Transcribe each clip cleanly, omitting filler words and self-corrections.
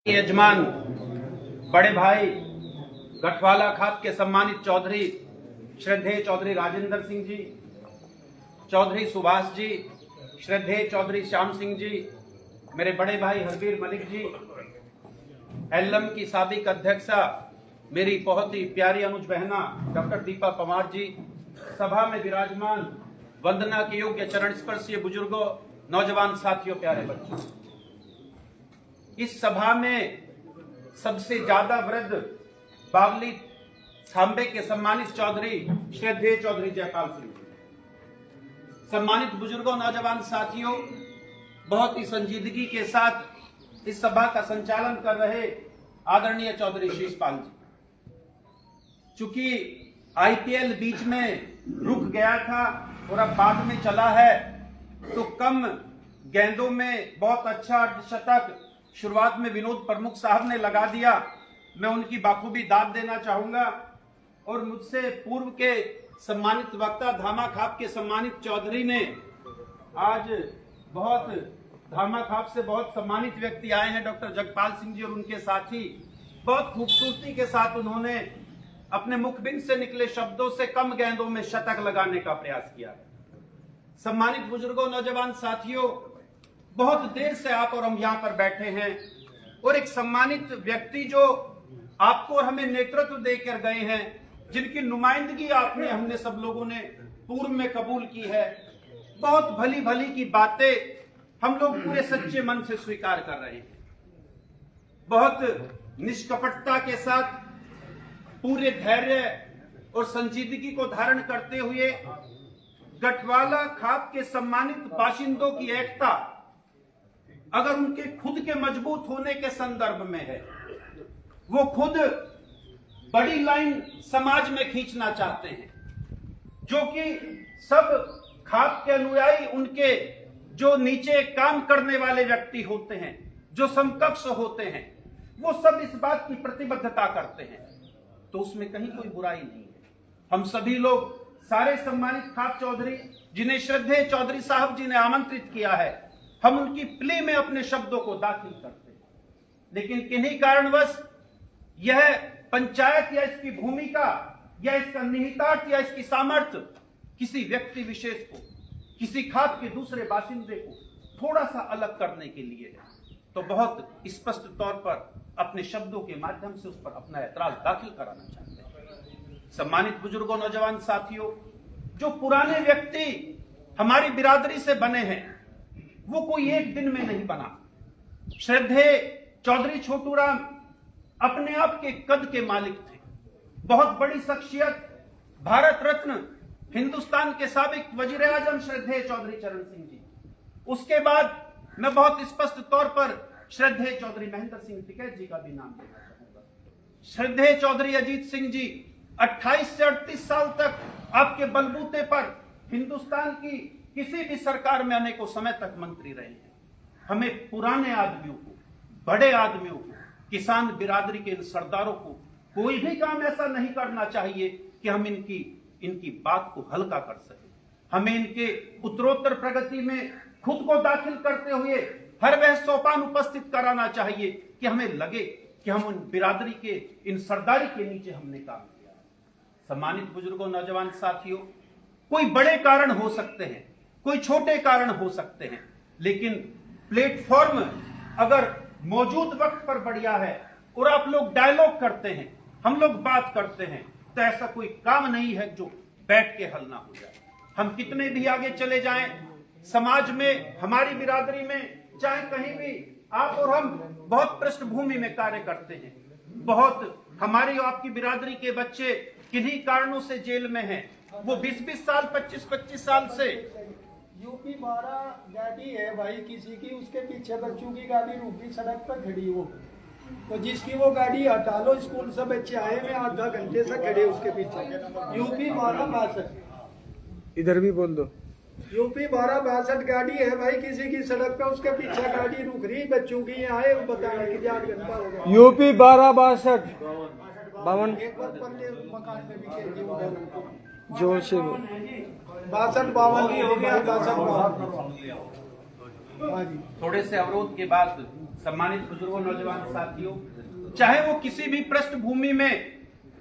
यजमान बड़े भाई गठवाला खाप के सम्मानित चौधरी श्रद्धेय चौधरी राजेंद्र सिंह जी, चौधरी सुभाष जी, श्रद्धेय चौधरी श्याम सिंह जी, मेरे बड़े भाई हरबीर मलिक जी, एलएम की साबिक अध्यक्षा मेरी बहुत ही प्यारी अनुज बहना डॉक्टर दीपा पवार जी, सभा में विराजमान वंदना के योग्य चरण स्पर्शीय बुजुर्गों, नौजवान साथियों, प्यारे बच्चों, इस सभा में सबसे ज्यादा वृद्ध बावली सांबे के सम्मानित चौधरी श्रद्धेय चौधरी जयपाल सिंह, सम्मानित बुजुर्गों, नौजवान साथियों, बहुत ही संजीदगी के साथ इस सभा का संचालन कर रहे आदरणीय चौधरी शीशपाल जी। चूंकि आईपीएल बीच में रुक गया था और अब बाद में चला है, तो कम गेंदों में बहुत अच्छा अर्धशतक शुरुआत में विनोद प्रमुख साहब ने लगा दिया। मैं उनकी बाखूबी दाद देना चाहूंगा। और मुझसे पूर्व के सम्मानित वक्ता धामा खाप के सम्मानित चौधरी ने आज बहुत धामा खाप से बहुत सम्मानित व्यक्ति आए हैं डॉक्टर जगपाल सिंह जी और उनके साथी, बहुत खूबसूरती के साथ उन्होंने अपने मुखबिंद से निकले शब्दों से कम गेंदों में शतक लगाने का प्रयास किया। सम्मानित बुजुर्गों, नौजवान साथियों, बहुत देर से आप और हम यहाँ पर बैठे हैं और एक सम्मानित व्यक्ति जो आपको और हमें नेतृत्व देकर गए हैं, जिनकी नुमाइंदगी आपने हमने सब लोगों ने पूर्व में कबूल की है, बहुत भली भली की बातें हम लोग पूरे सच्चे मन से स्वीकार कर रहे हैं। बहुत निष्कपटता के साथ पूरे धैर्य और संजीदगी को धारण करते हुए गठवाला खाप के सम्मानित बाशिंदों की एकता अगर उनके खुद के मजबूत होने के संदर्भ में है, वो खुद बड़ी लाइन समाज में खींचना चाहते हैं, जो कि सब खाप के अनुयायी उनके जो नीचे काम करने वाले व्यक्ति होते हैं, जो समकक्ष होते हैं, वो सब इस बात की प्रतिबद्धता करते हैं, तो उसमें कहीं कोई बुराई नहीं है। हम सभी लोग सारे सम्मानित खाप चौधरी जिन्हें श्रद्धेय चौधरी साहब जी ने आमंत्रित किया है, हम उनकी प्ले में अपने शब्दों को दाखिल करते हैं, लेकिन किन्हीं कारणवश यह पंचायत या इसकी भूमिका या इसका निहितार्थ या इसकी सामर्थ्य किसी व्यक्ति विशेष को, किसी खाप के दूसरे बासिंदे को थोड़ा सा अलग करने के लिए है, तो बहुत स्पष्ट तौर पर अपने शब्दों के माध्यम से उस पर अपना ऐतराज दाखिल कराना चाहते हैं। सम्मानित बुजुर्गों, नौजवान साथियों, जो पुराने व्यक्ति हमारी बिरादरी से बने हैं, वो कोई एक दिन में नहीं बना। श्रद्धेय चौधरी छोटूराम अपने आप के कद के मालिक थे, बहुत बड़ी शख्सियत, भारत रत्न, हिंदुस्तान के साबिक वजीर आजम श्रद्धेय चौधरी चरण सिंह जी। उसके बाद मैं बहुत स्पष्ट तौर पर श्रद्धेय चौधरी महेंद्र सिंह टिकैत जी का भी नाम लेना चाहूंगा। श्रद्धेय चौधरी अजीत सिंह जी 28 से 38 साल तक आपके बलबूते पर हिंदुस्तान की किसी भी सरकार में अनेकों समय तक मंत्री रहे हैं। हमें पुराने आदमियों को, बड़े आदमियों को, किसान बिरादरी के इन सरदारों को कोई भी काम ऐसा नहीं करना चाहिए कि हम इनकी बात को हल्का कर सके। हमें इनके उत्तरोत्तर प्रगति में खुद को दाखिल करते हुए हर वह सोपान उपस्थित कराना चाहिए कि हमें लगे कि हम उन बिरादरी के, इन सरदारी के नीचे हमने काम किया। सम्मानित बुजुर्गों, नौजवान साथियों, कोई बड़े कारण हो सकते हैं, कोई छोटे कारण हो सकते हैं, लेकिन प्लेटफॉर्म अगर मौजूद वक्त पर बढ़िया है और आप लोग डायलॉग करते हैं, हम लोग बात करते हैं, तो ऐसा कोई काम नहीं है जो बैठ के हल ना हो जाए। हम कितने भी आगे चले जाएं, समाज में, हमारी बिरादरी में, चाहे कहीं भी आप और हम बहुत पृष्ठभूमि में कार्य करते हैं। बहुत हमारी और आपकी बिरादरी के बच्चे किन्हीं कारणों से जेल में हैं, वो 20-20 साल, 25-25 साल से। यूपी 12 गाड़ी है भाई किसी की, उसके पीछे बच्चों की गाड़ी रुकी सड़क पर खड़ी हो, तो जिसकी वो गाड़ी हटा लो, स्कूल से बच्चे आए में आधा घंटे से खड़े उसके पीछे। यूपी 12-62 इधर भी बोल दो। यूपी 12-62 गाड़ी है भाई किसी की सड़क पे, उसके पीछे गाड़ी रुक रही बच्चों की, आए बताने की 8 घंटा हो गया। यूपी 12-62 52 एक बार पल्ले मकान में भी कह दिया उधर जोर से 62-52 ही हो गया। 62 हाँ जी। थोड़े से अवरोध के बाद सम्मानित बुजुर्गों, नौजवान साथियों, चाहे वो किसी भी पृष्ठभूमि में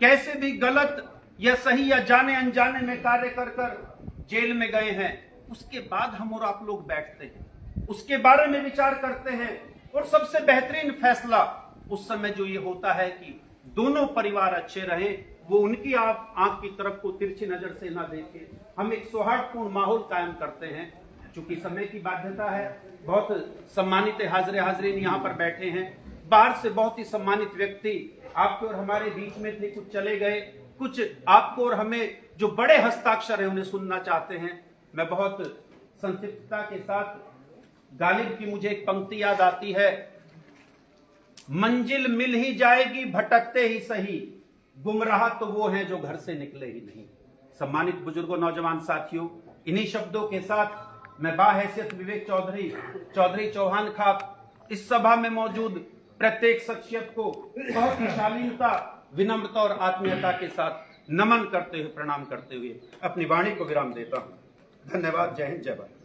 कैसे भी गलत या सही या जाने अनजाने में कार्य कर कर जेल में गए हैं, उसके बाद हम और आप लोग बैठते हैं, उसके बारे में विचार करते हैं और सबसे बेहतरीन फैसला उस समय जो ये होता है कि दोनों परिवार अच्छे रहे, वो उनकी आप आंख की तरफ को तिरछी नजर से ना देखे, हम एक सौहार्दपूर्ण माहौल कायम करते हैं। चूंकि समय की बाध्यता है, बहुत सम्मानित हाजिर हाजरीन यहाँ पर बैठे हैं, बाहर से बहुत ही सम्मानित व्यक्ति आपके और हमारे बीच में थे, कुछ चले गए, कुछ आपको और हमें जो बड़े हस्ताक्षर है उन्हें सुनना चाहते हैं। मैं बहुत संक्षिप्तता के साथ, गालिब की मुझे एक पंक्ति याद आती है, मंजिल मिल ही जाएगी भटकते ही सही, गुमराह तो वो हैं जो घर से निकले ही नहीं। सम्मानित बुजुर्गों, नौजवान साथियों, इन्हीं शब्दों के साथ मैं बाहैसियत विवेक चौधरी चौहान खाप इस सभा में मौजूद प्रत्येक शख्सियत को बहुत ही शालीनता, विनम्रता और आत्मीयता के साथ नमन करते हुए, प्रणाम करते हुए अपनी वाणी को विराम देता हूं। धन्यवाद। जय हिंद, जय भारत।